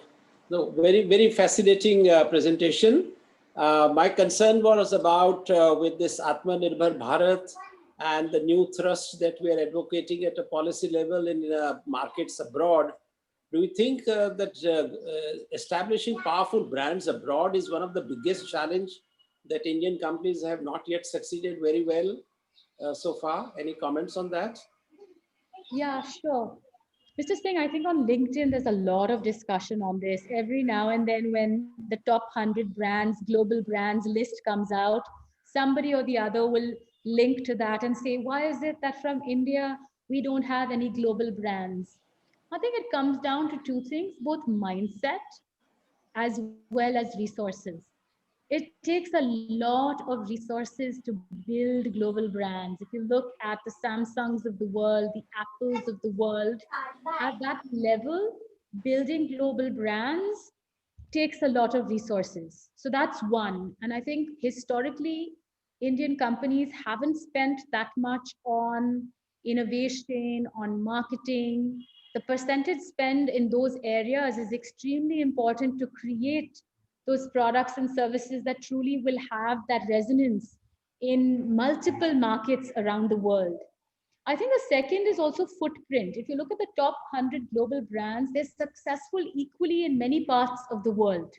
no, very, very fascinating presentation. My concern was about with this Atmanirbhar Bharat and the new thrust that we are advocating at a policy level in markets abroad. Do you think that establishing powerful brands abroad is one of the biggest challenge that Indian companies have not yet succeeded very well so far? Any comments on that? Yeah, sure. Mr. Singh, I think on LinkedIn, there's a lot of discussion on this. Every now and then when the top 100 brands, global brands list comes out, somebody or the other will link to that and say, why is it that from India, we don't have any global brands? I think it comes down to two things, both mindset as well as resources. It takes a lot of resources to build global brands. If you look at the Samsungs of the world, the Apples of the world, at that level, building global brands takes a lot of resources. So that's one. And I think historically, Indian companies haven't spent that much on innovation, on marketing. The percentage spend in those areas is extremely important to create those products and services that truly will have that resonance in multiple markets around the world. I think the second is also footprint. If you look at the top 100 global brands, they're successful equally in many parts of the world.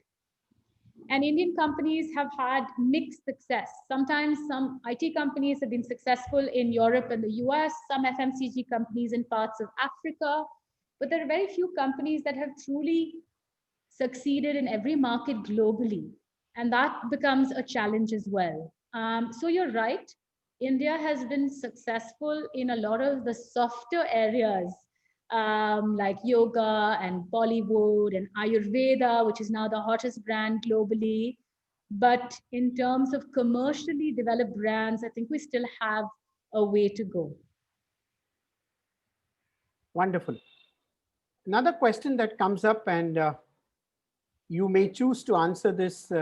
And Indian companies have had mixed success. Sometimes some IT companies have been successful in Europe and the US, some FMCG companies in parts of Africa, but there are very few companies that have truly succeeded in every market globally. And that becomes a challenge as well. So you're right. India has been successful in a lot of the softer areas like yoga and Bollywood and Ayurveda, which is now the hottest brand globally. But in terms of commercially developed brands, I think we still have a way to go. Wonderful. Another question that comes up, and you may choose to answer this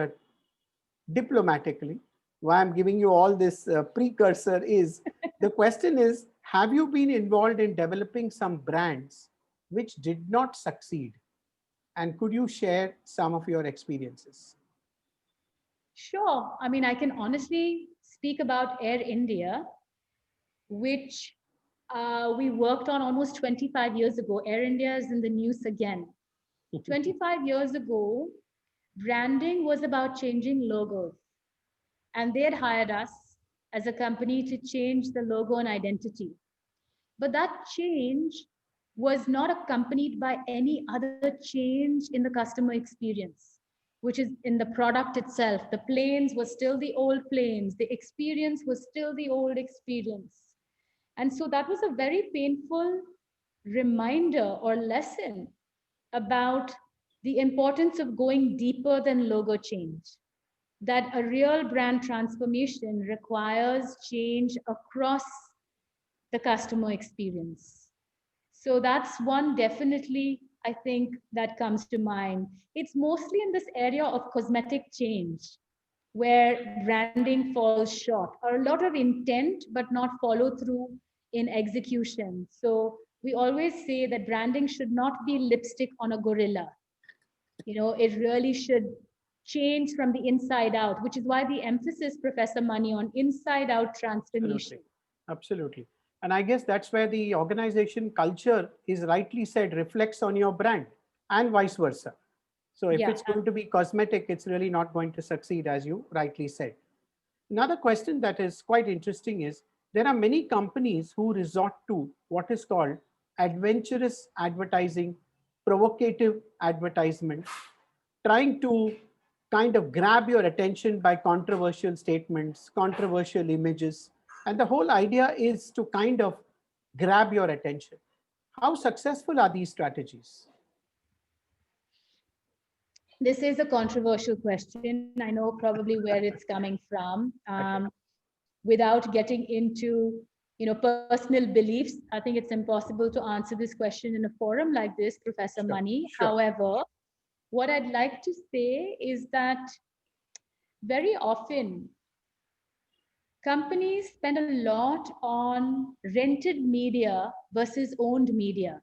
diplomatically. Why I'm giving you all this precursor is, the question is, have you been involved in developing some brands which did not succeed? And could you share some of your experiences? Sure. I mean, I can honestly speak about Air India, which we worked on almost 25 years ago. Air India is in the news again. 25 years ago, branding was about changing logos. And they had hired us as a company to change the logo and identity. But that change was not accompanied by any other change in the customer experience, which is in the product itself. The planes were still the old planes. The experience was still the old experience. And so that was a very painful reminder or lesson about the importance of going deeper than logo change. That a real brand transformation requires change across the customer experience. So that's one definitely, I think, that comes to mind. It's mostly in this area of cosmetic change where branding falls short, or a lot of intent, but not follow through in execution. So we always say that branding should not be lipstick on a gorilla. It really should change from the inside out, which is why the emphasis, Professor Money, on inside out transformation. Absolutely. And I guess that's where the organization culture is rightly said reflects on your brand, and vice versa. So if it's going to be cosmetic, it's really not going to succeed, as you rightly said. Another question that is quite interesting is, there are many companies who resort to what is called adventurous advertising, provocative advertisement, trying to kind of grab your attention by controversial statements, controversial images. And the whole idea is to kind of grab your attention. How successful are these strategies? This is a controversial question. I know probably where it's coming from. Without getting into personal beliefs, I think it's impossible to answer this question in a forum like this, Professor Money. Sure. However, what I'd like to say is that very often companies spend a lot on rented media versus owned media.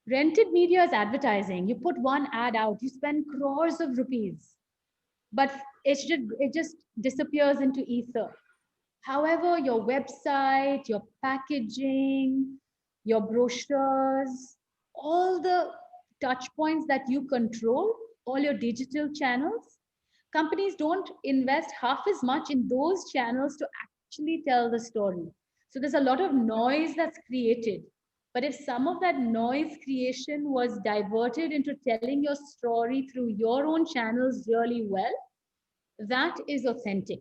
Rented media is advertising. You put one ad out, you spend crores of rupees, but it just disappears into ether. However, your website, your packaging, your brochures, all the touch points that you control, all your digital channels, companies don't invest half as much in those channels to actually tell the story. So there's a lot of noise that's created. But if some of that noise creation was diverted into telling your story through your own channels really well, that is authentic.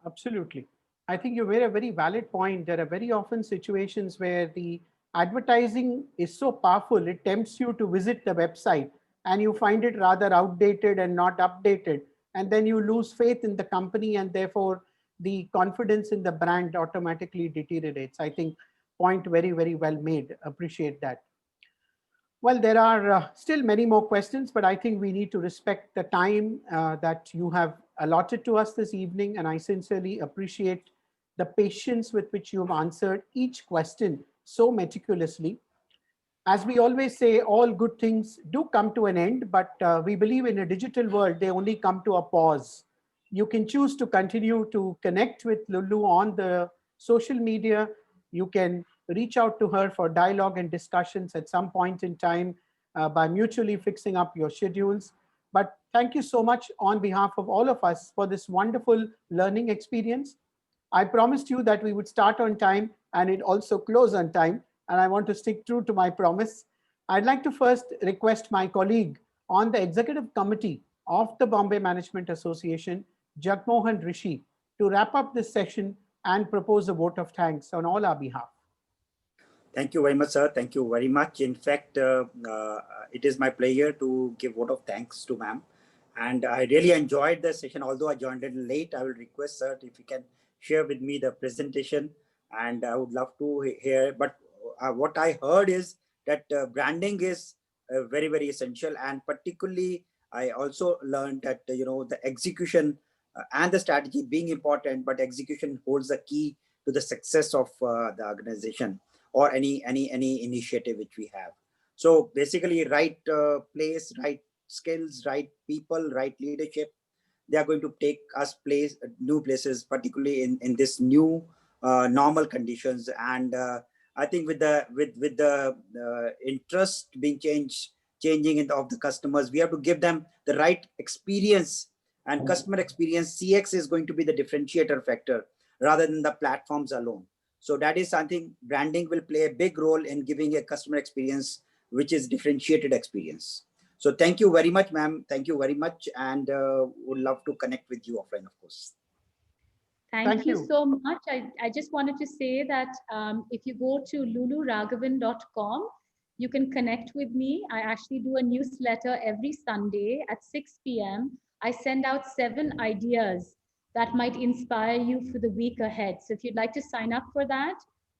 Absolutely. I think you made a very valid point. There are very often situations where the advertising is so powerful, it tempts you to visit the website and you find it rather outdated and not updated. And then you lose faith in the company, and therefore the confidence in the brand automatically deteriorates. I think point very, very well made. Appreciate that. Well, there are still many more questions, but I think we need to respect the time that you have allotted to us this evening. And I sincerely appreciate the patience with which you've answered each question so meticulously. As we always say, all good things do come to an end, but we believe in a digital world, they only come to a pause. You can choose to continue to connect with Lulu on the social media. You can reach out to her for dialogue and discussions at some point in time by mutually fixing up your schedules. But thank you so much on behalf of all of us for this wonderful learning experience. I promised you that we would start on time and it also close on time, and I want to stick true to my promise. I'd like to first request my colleague on the executive committee of the Bombay Management Association, Jagmohan Rishi, to wrap up this session and propose a vote of thanks on all our behalf. Thank you very much, sir. Thank you very much. In fact, it is my pleasure to give vote of thanks to ma'am. And I really enjoyed the session. Although I joined a little late, I will request, sir, if you can share with me the presentation. And I would love to hear. But what I heard is that branding is very, very essential. And particularly, I also learned that, the execution and the strategy being important, but execution holds the key to the success of the organization or any initiative which we have. So basically, right place, right skills, right people, right leadership, they are going to take us new places, particularly in this new normal conditions. And I think with the interest being changing of the customers, we have to give them the right experience, and customer experience CX is going to be the differentiator factor rather than the platforms alone. So that is something branding will play a big role in giving a customer experience, which is differentiated experience. So thank you very much, ma'am. Thank you very much. And would love to connect with you offline, of course. Thank you so much. I just wanted to say that if you go to luluraghavan.com, you can connect with me. I actually do a newsletter every Sunday at 6 p.m. I send out 7 ideas that might inspire you for the week ahead. So if you'd like to sign up for that,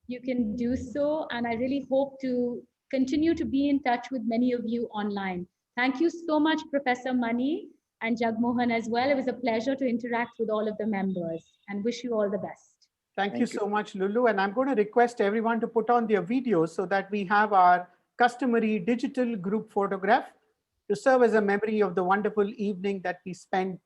you can do so. And I really hope to continue to be in touch with many of you online. Thank you so much, Professor Mani and Jagmohan as well. It was a pleasure to interact with all of the members and wish you all the best. Thank you so much, Lulu. And I'm going to request everyone to put on their videos so that we have our customary digital group photograph to serve as a memory of the wonderful evening that we spent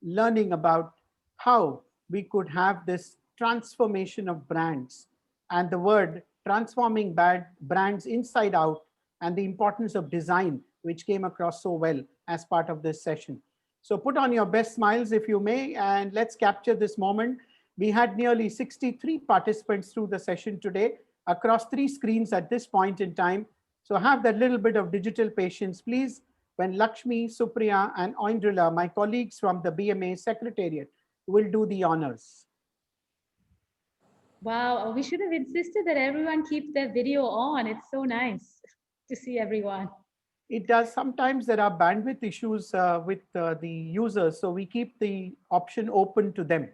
learning about how we could have this transformation of brands, and the word transforming brands inside out, and the importance of design, which came across so well as part of this session. So put on your best smiles if you may, and let's capture this moment. We had nearly 63 participants through the session today across 3 screens at this point in time. So have that little bit of digital patience, please, when Lakshmi, Supriya, and Oindrila, my colleagues from the BMA Secretariat, will do the honors. Wow, we should have insisted that everyone keeps their video on. It's so nice to see everyone. It does. Sometimes there are bandwidth issues with the users, so we keep the option open to them.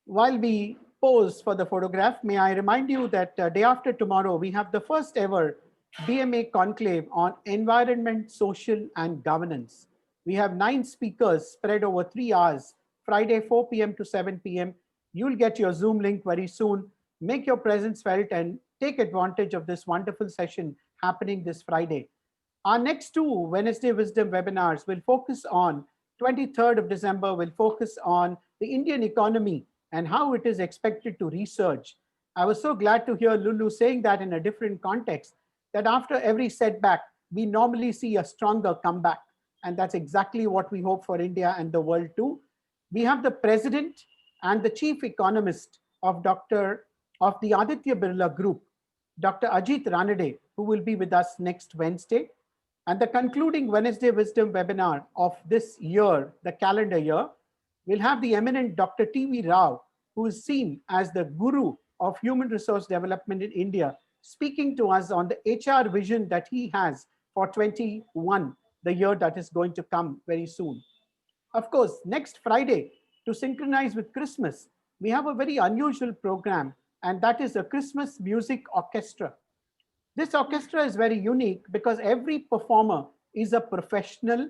While we pose for the photograph, may I remind you that day after tomorrow, we have the first ever BMA conclave on environment, social, and governance. We have 9 speakers spread over 3 hours, Friday 4 p.m. to 7 p.m. You'll get your Zoom link very soon. Make your presence felt and take advantage of this wonderful session happening this Friday. Our next 2 Wednesday Wisdom webinars will focus on 23rd of December, will focus on the Indian economy and how it is expected to resurge. I was so glad to hear Lulu saying that in a different context, that after every setback, we normally see a stronger comeback. And that's exactly what we hope for India and the world too. We have the president and the chief economist of the Aditya Birla Group, Dr. Ajit Ranade, who will be with us next Wednesday. And the concluding Wednesday Wisdom webinar of this year, the calendar year, we'll have the eminent Dr. T.V. Rao, who is seen as the guru of human resource development in India, speaking to us on the HR vision that he has for 21, the year that is going to come very soon. Of course, next Friday, to synchronize with Christmas, we have a very unusual program, and that is a Christmas music orchestra. This orchestra is very unique because every performer is a professional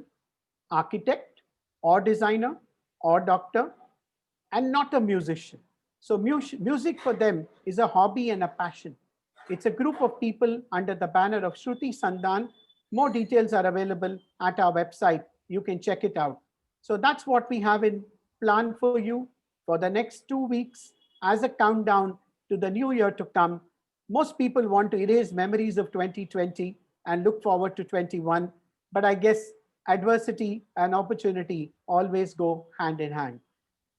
architect or designer or doctor and not a musician. So music for them is a hobby and a passion. It's a group of people under the banner of Shruti Sandan. More details are available at our website. You can check it out. So that's what we have in plan for you for the next 2 weeks as a countdown to the new year to come. Most people want to erase memories of 2020 and look forward to 21. But I guess adversity and opportunity always go hand in hand.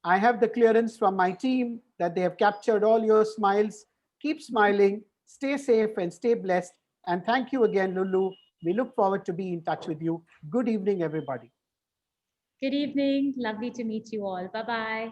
I have the clearance from my team that they have captured all your smiles. Keep smiling, stay safe and stay blessed. And thank you again, Lulu. We look forward to be in touch with you. Good evening, everybody. Good evening. Lovely to meet you all. Bye-bye.